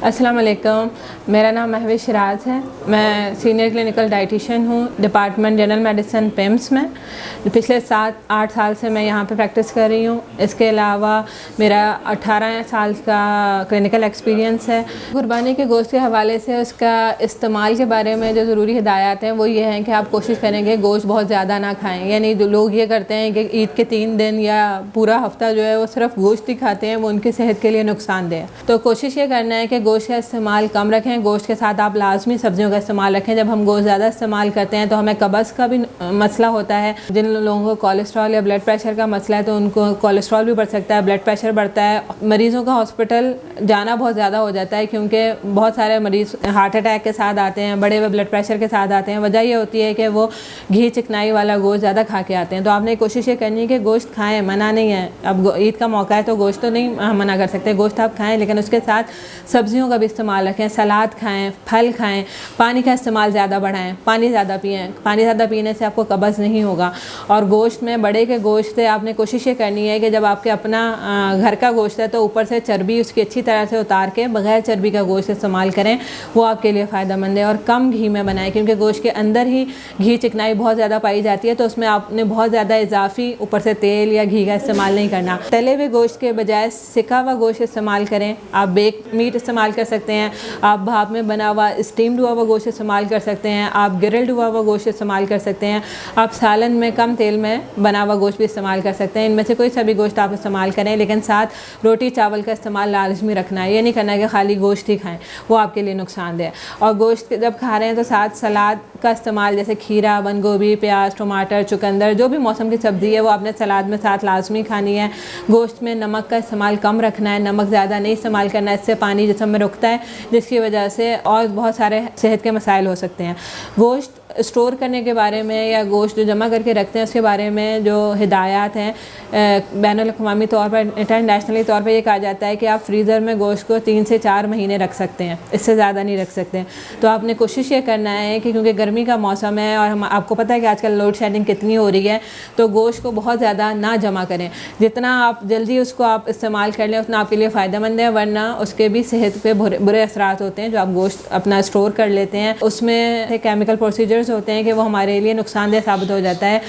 अस्सलाम वालेकुम। मेरा नाम महविश शिराज है। मैं सीनियर क्लिनिकल डाइटिशियन हूँ डिपार्टमेंट जनरल मेडिसिन पिम्स में। पिछले 7-8 साल से मैं यहाँ पे प्रैक्टिस कर रही हूँ। इसके अलावा मेरा 18 साल का क्लिनिकल एक्सपीरियंस है। कुर्बानी के गोश्त के हवाले से उसका इस्तेमाल के बारे में जो ज़रूरी हिदायत हैं वो ये हैं कि आप कोशिश करेंगे गोश्त बहुत ज़्यादा ना खाएँ। यानी जो लोग ये करते हैं कि ईद के 3 दिन या पूरा हफ्ता जो है वो सिर्फ गोश्त ही खाते हैं, वो उनकी सेहत के लिए नुकसानदेह है। तो कोशिश ये करना है कि गोश्त का इस्तेमाल कम रखें। गोश्त के साथ आप लाजमी सब्जियों का इस्तेमाल रखें। जब हम गोश्त ज़्यादा इस्तेमाल करते हैं तो हमें कब्ज़ का भी मसला होता है। जिन लोगों को कोलेस्ट्रॉल या ब्लड प्रेशर का मसला है तो उनको कोलेस्ट्रॉल भी बढ़ सकता है, ब्लड प्रेशर बढ़ता है। मरीज़ों का हॉस्पिटल जाना बहुत ज़्यादा हो जाता है क्योंकि बहुत सारे मरीज़ हार्ट अटैक के साथ आते हैं, बढ़े हुए ब्लड प्रेशर के साथ आते हैं। वजह ये होती है कि वो घी चिकनाई वाला गोश्त ज़्यादा खा के आते हैं। तो आपने कोशिश ये करनी है कि गोश्त खाएँ, मना नहीं है। अब ईद का मौका है तो गोश्त तो नहीं हम मना कर सकते, गोश्त आप खाएँ, लेकिन उसके साथ सब्जियों का भी इस्तेमाल रखें। सलाद खाएँ, फल खाएँ, पानी का इस्तेमाल ज़्यादा बढ़ाएँ, पानी ज़्यादा पिएँ। पानी ज़्यादा पीने से आपको कब्ज़ नहीं होगा। और गोश्त में बड़े के गोश्त से आपने कोशिश ये करनी है कि जब आपके अपना घर का गोश्त है तो ऊपर से चर्बी उसकी अच्छी तरह से उतार के बग़ैर चर्बी का गोश्त इस्तेमाल करें, वो आपके लिए फ़ायदेमंद है। और कम घी में बनाएं क्योंकि गोश्त के अंदर ही घी चिकनाई बहुत ज़्यादा पाई जाती है, तो उसमें आपने बहुत ज़्यादा इजाफी ऊपर से तेल या घी का इस्तेमाल नहीं करना। तले हुए गोश्त के बजाय सिका हुआ गोश्त इस्तेमाल करें। आप बेक मीट इस्तेमाल कर सकते हैं, आप भाप में बना हुआ स्टीम्ड हुआ हुआ गोश्त इस्तेमाल कर सकते हैं, आप ग्रिल्ड हुआ हुआ गोश्त इस्तेमाल कर सकते हैं, आप सालन में कम तेल में बना हुआ गोश्त भी इस्तेमाल कर सकते हैं। इनमें से कोई सा भी गोश्त आप इस्तेमाल करें, लेकिन साथ रोटी चावल का इस्तेमाल लाजमी रखना है। ये नहीं करना है कि खाली गोश्त ही खाएं, वो आपके लिए नुकसानदेह है। और गोश्त जब खा रहे हैं तो साथ सलाद का इस्तेमाल, जैसे खीरा, बंद गोभी, प्याज, टमाटर, चुकंदर, जो भी मौसम की सब्ज़ी है वो आपने सलाद में साथ लाजमी खानी है। गोश्त में नमक का इस्तेमाल कम रखना है, नमक ज़्यादा नहीं इस्तेमाल करना है, इससे पानी जिस्म में रुकता है जिसकी वजह से और बहुत सारे सेहत के मसाइल हो सकते हैं। गोश्त स्टोर करने के बारे में या गोश्त जो जमा करके रखते हैं उसके बारे में जो हिदायत हैं, बैनुल-अक़वामी तौर पर, इंटरनेशनली तौर पर ये कहा जाता है कि आप फ्रीज़र में गोश्त को 3 से 4 महीने रख सकते हैं, इससे ज़्यादा नहीं रख सकते। तो आपने कोशिश ये करना है कि क्योंकि गर्मी का मौसम है और हम आपको पता है कि आजकल लोड शेडिंग कितनी हो रही है, तो गोश्त को बहुत ज़्यादा ना जमा करें। जितना आप जल्दी उसको आप इस्तेमाल कर लें उतना आपके लिए फ़ायदेमंद है, वरना उसके भी सेहत पे बुरे असरात होते हैं। जो आप गोश्त अपना स्टोर कर लेते हैं उसमें केमिकल प्रोसीजर होते हैं कि वो हमारे लिए नुकसानदेह साबित हो जाता है।